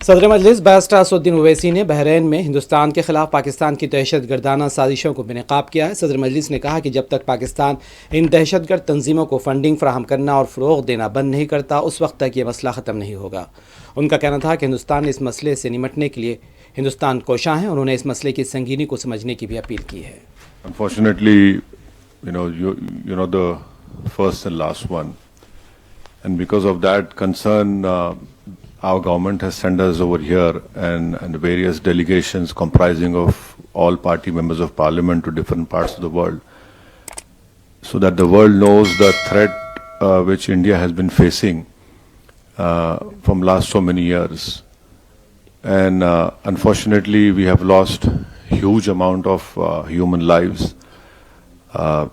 सदर मजलिस बैरिस्टर असदुद्दीन ओवैसी ने बहरीन में हिंदुस्तान के खिलाफ पाकिस्तान की दहशतगर्दाना साजिशों को बेनकाब किया है। सदर मजलिस ने कहा कि जब तक पाकिस्तान इन दहशतगर्द तंजीमों को फंडिंग फराहम करना और फ़रोग़ देना बंद नहीं करता, उस वक्त तक ये मसला ख़त्म नहीं होगा। उनका कहना था कि हिंदुस्तान इस मसले से निमटने के लिए हिंदुस्तान कोशां है। उन्होंने इस मसले की संगीनी को समझने की भी अपील की है। Unfortunately, you know the first and last one, and because of that concern, our government has sent us over here and various delegations comprising of all party members of parliament to different parts of the world, so that the world knows the threat which India has been facing from last so many years. And unfortunately, we have lost huge amount of human lives.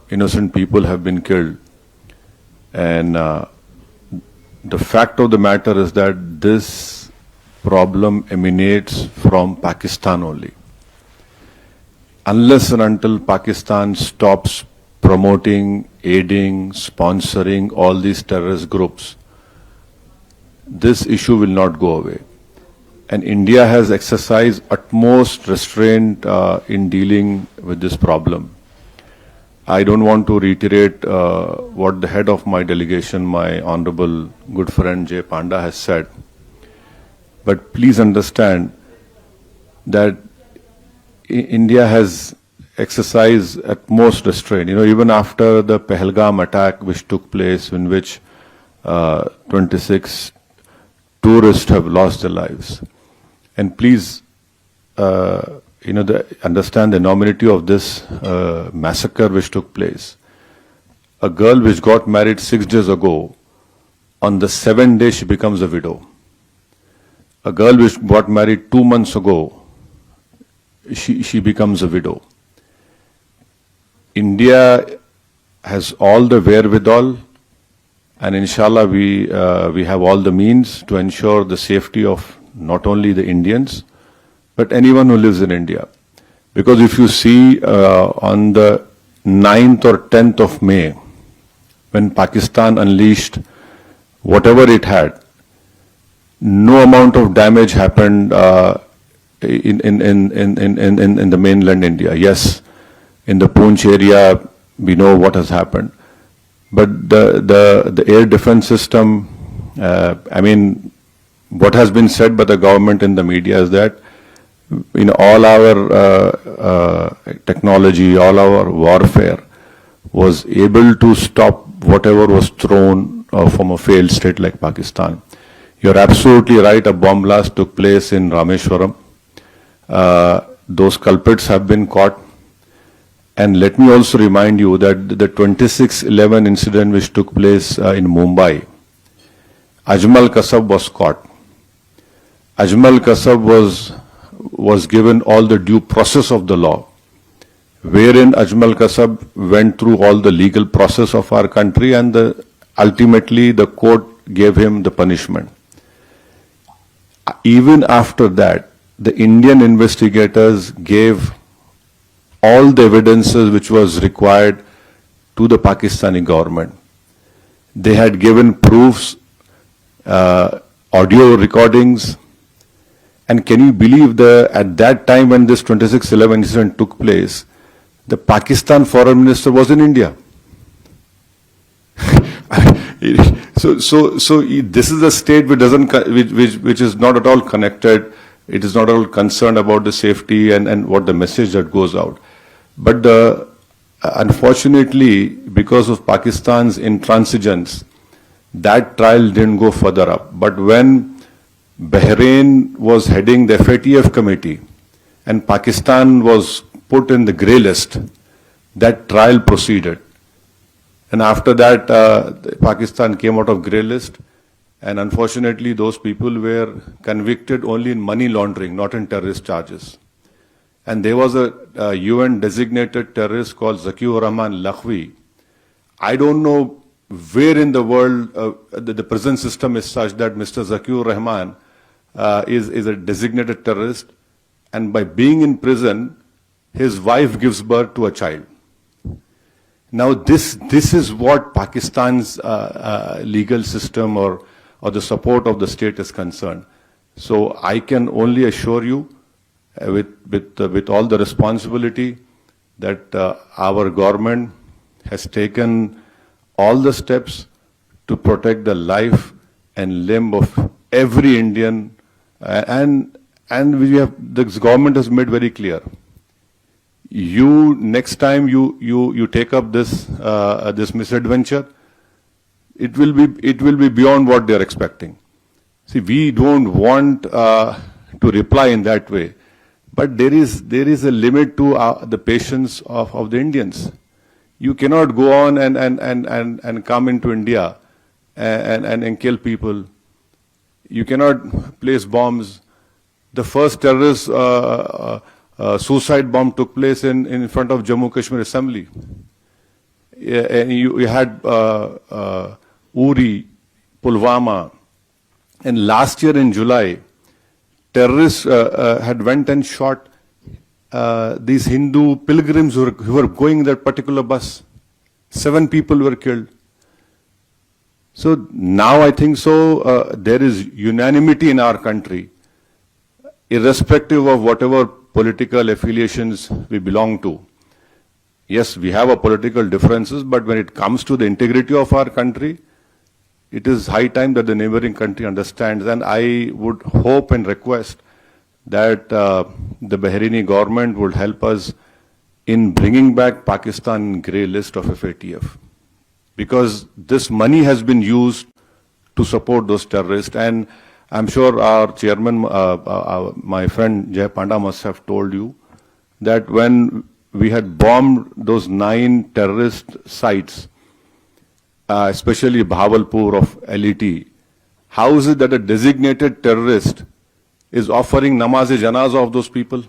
Innocent people have been killed, and the fact of the matter is that this problem emanates from Pakistan only. Unless and until Pakistan stops promoting, aiding, sponsoring all these terrorist groups, this issue will not go away. And India has exercised utmost restraint in dealing with this problem. I don't want to reiterate what the head of my delegation, my honorable good friend Jay Panda, has said. But please understand that India has exercised utmost restraint. Even after the Pahalgam attack which took place, in which 26 tourists have lost their lives. And please, understand the enormity of this massacre which took place. A girl which got married 6 days ago, on the 7th day she becomes a widow. A girl which got married 2 months ago, she becomes a widow. India has all the wherewithal, and inshallah we have all the means to ensure the safety of not only the Indians, but anyone who lives in India. Because if you see on the 9th or 10th of May, when Pakistan unleashed whatever it had, no amount of damage happened in the mainland India. Yes, in the Poonch area, we know what has happened. But the air defense system, what has been said by the government in the media is that all our technology, all our warfare was able to stop whatever was thrown from a failed state like Pakistan. You're absolutely right, a bomb blast took place in Rameshwaram. Those culprits have been caught. And let me also remind you that the 26/11 incident which took place in Mumbai, Ajmal Kasab was caught. Ajmal Kasab was given all the due process of the law, wherein Ajmal Kasab went through all the legal process of our country, and ultimately the court gave him the punishment. Even after that, the Indian investigators gave all the evidences which was required to the Pakistani government. They had given proofs, audio recordings. And can you believe at that time when this 26/11 incident took place, the Pakistan foreign minister was in India. So this is a state which is not at all connected. It is not at all concerned about the safety and what the message that goes out. But unfortunately, because of Pakistan's intransigence, that trial didn't go further up. But when Bahrain was heading the FATF committee and Pakistan was put in the grey list, that trial proceeded. And after that, Pakistan came out of grey list, and unfortunately those people were convicted only in money laundering, not in terrorist charges. And there was a UN designated terrorist called Zakiur Rahman Lakhvi. I don't know where in the world the prison system is such that Mr. Zakiur Rahman is a designated terrorist, and by being in prison, his wife gives birth to a child. Now this is what Pakistan's legal system or the support of the state is concerned. So I can only assure you, with all the responsibility, that our government has taken all the steps to protect the life and limb of every Indian, and this government has made very clear. Next time you take up this misadventure, it will be beyond what they are expecting. See, we don't want to reply in that way, but there is a limit to the patience of the Indians. You cannot go on and come into India and kill people. You cannot place bombs. The first terrorist suicide bomb took place in front of Jammu Kashmir Assembly. And you had Uri, Pulwama, and last year in July, terrorists had went and shot these Hindu pilgrims who were going in that particular bus. 7 people were killed. So now I think there is unanimity in our country, irrespective of whatever political affiliations we belong to. Yes, we have our political differences, but when it comes to the integrity of our country, it is high time that the neighboring country understands. And I would hope and request that the Bahraini government would help us in bringing back Pakistan grey list of FATF. Because this money has been used to support those terrorists. And I'm sure our chairman, my friend Jay Panda must have told you that when we had bombed those 9 terrorist sites, especially Bahawalpur of LET, how is it that a designated terrorist is offering namaz-e-janazah of those people?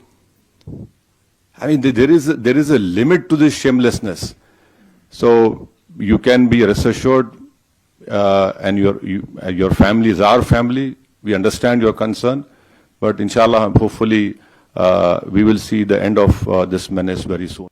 I mean, there is a limit to this shamelessness. So you can be rest assured, and your family is our family. We understand your concern, but inshallah, hopefully, we will see the end of this menace very soon.